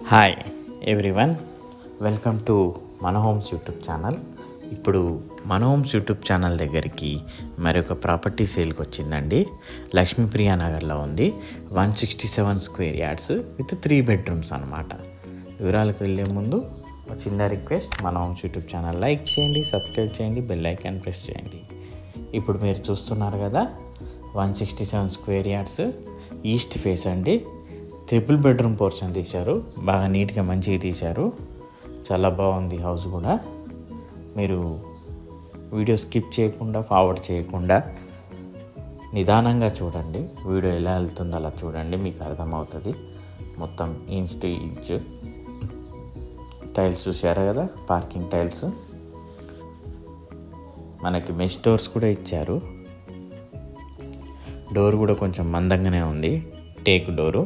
Hi everyone, welcome to మన homes YouTube channel. ఇప్పుడు మన హోమ్స్ యూట్యూబ్ ఛానల్ దగ్గరికి మరొక ప్రాపర్టీ సేల్కి వచ్చిందండి. లక్ష్మీప్రియా నగర్లో ఉంది. 167 స్క్వేర్ యార్డ్స్ విత్ 3 బెడ్రూమ్స్ అనమాట. వివరాలకు వెళ్ళే ముందు ఒక చిన్న రిక్వెస్ట్, మన హోమ్స్ యూట్యూబ్ ఛానల్ లైక్ చేయండి, సబ్స్క్రైబ్ చేయండి, బెల్ ఐకాన్ ప్రెస్ చేయండి. ఇప్పుడు మీరు చూస్తున్నారు కదా, 167 స్క్వేర్ యార్డ్స్ ఈస్ట్ ఫేస్ అండి. 3 బెడ్రూమ్ పోర్షన్ తీశారు. బాగా నీట్గా మంచిగా తీశారు. చాలా బాగుంది హౌస్ కూడా. మీరు వీడియో స్కిప్ చేయకుండా, ఫార్వర్డ్ చేయకుండా నిదానంగా చూడండి. వీడియో ఎలా వెళ్తుందో అలా చూడండి, మీకు అర్థమవుతుంది. మొత్తం ఇంచ్ టు ఇంచ్ టైల్స్ చూశారు కదా, పార్కింగ్ టైల్స్. మనకి మెష్ డోర్స్ కూడా ఇచ్చారు. డోర్ కూడా కొంచెం మందంగానే ఉంది, టేక్ డోరు.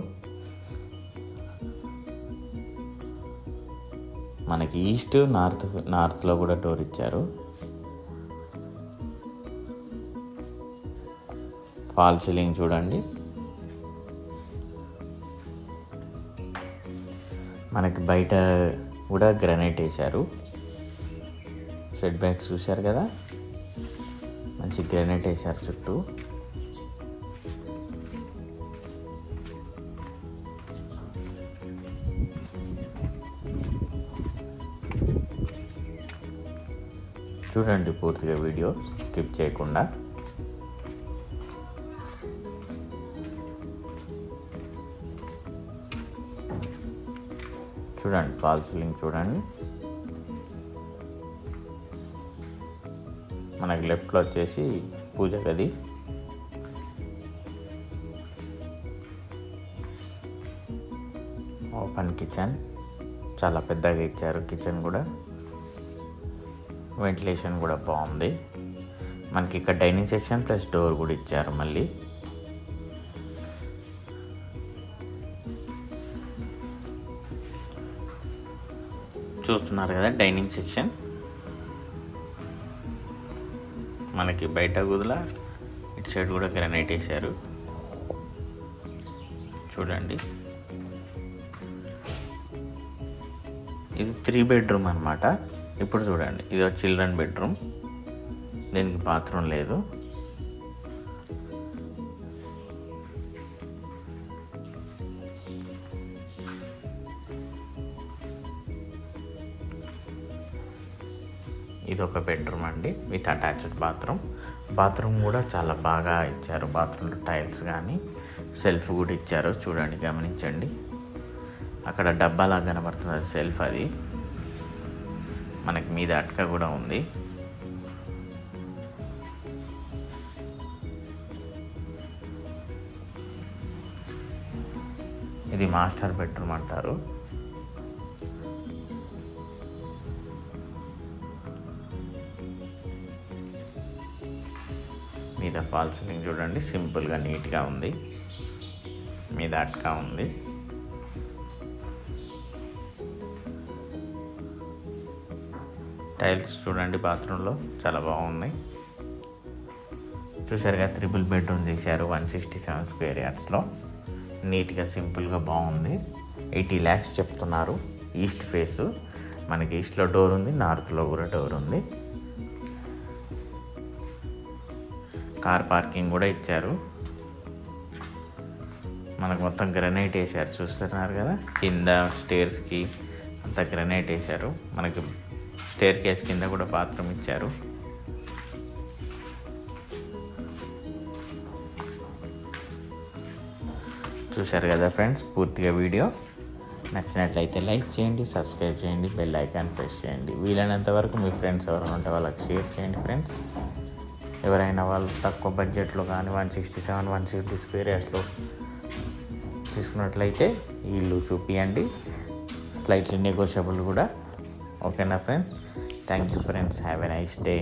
మనకి ఈస్ట్ నార్త్లో కూడా డోర్ ఇచ్చారు. ఫాల్ సీలింగ్ చూడండి. మనకి బయట కూడా గ్రానైట్ వేశారు. సెట్ బ్యాక్స్ చూశారు కదా, మంచి గ్రానైట్ వేశారు చుట్టూ. చూడండి పూర్తిగా వీడియో స్కిప్ చేయకుండా. చూడండి ఫాల్ సీలింగ్ చూడండి. మనకి లెఫ్ట్లో వచ్చేసి పూజ గది. ఓపెన్ కిచెన్, చాలా పెద్దగా ఇచ్చారు కిచెన్ కూడా. వెంటిలేషన్ కూడా బాగుంది. మనకి ఇక్కడ డైనింగ్ సెక్షన్ ప్లస్ డోర్ కూడా ఇచ్చారు. మళ్ళీ చూస్తున్నారు కదా, డైనింగ్ సెక్షన్. మనకి బయట గుదల, ఇటు సైడ్ కూడా గ్రానైట్ వేశారు. చూడండి, ఇది 3 బెడ్రూమ్ అన్నమాట. ఇప్పుడు చూడండి, ఇది ఒక చిల్డ్రన్ బెడ్రూమ్. దీనికి బాత్రూమ్ లేదు. ఇది ఒక బెడ్రూమ్ అండి విత్ అటాచ్డ్ బాత్రూమ్. బాత్రూమ్ కూడా చాలా బాగా ఇచ్చారు. బాత్రూంలో టైల్స్ కానీ సెల్ఫ్ కూడా ఇచ్చారు. చూడండి, గమనించండి. అక్కడ డబ్బాలా కనబడుతున్నది సెల్ఫ్. అది మనకి మీద అటక కూడా ఉంది. ఇది మాస్టర్ బెడ్రూమ్ అంటారు. మీద ఫాల్ సీలింగ్ చూడండి, సింపుల్గా నీట్గా ఉంది. మీద అటక ఉంది. టైల్స్ చూడండి బాత్రూంలో చాలా బాగున్నాయి. చూసారుగా, 3 బెడ్రూమ్ చేశారు 167 స్క్వేర్ యార్డ్స్లో. నీట్గా సింపుల్గా బాగుంది. 80 lakhs చెప్తున్నారు. East face. మనకి ఈస్ట్లో డోర్ ఉంది, నార్త్లో కూడా డోర్ ఉంది. కార్ పార్కింగ్ కూడా ఇచ్చారు. మనకు మొత్తం గ్రానైట్ వేశారు. చూస్తున్నారు కదా, కింద స్టేర్స్కి అంతా గ్రానైట్ వేశారు. మనకి స్టేర్ కేస్ కింద కూడా బాత్రూమ్ ఇచ్చారు. చూశారు కదా ఫ్రెండ్స్, పూర్తిగా వీడియో నచ్చినట్లయితే లైక్ చేయండి, సబ్స్క్రైబ్ చేయండి, బెల్ ఐకాన్ ప్రెస్ చేయండి. వీలైనంత వరకు మీ ఫ్రెండ్స్ ఎవరైనా ఉంటే వాళ్ళకి షేర్ చేయండి ఫ్రెండ్స్. ఎవరైనా వాళ్ళు తక్కువ బడ్జెట్లో కానీ 167, 160 స్క్వేర్ యార్డ్స్లో తీసుకున్నట్లయితే ఈ ఇల్లు చూపియండి. స్లైట్లీ నెగోషియబుల్ కూడా. ఓకేనా friends? Thank you friends. Have a nice day.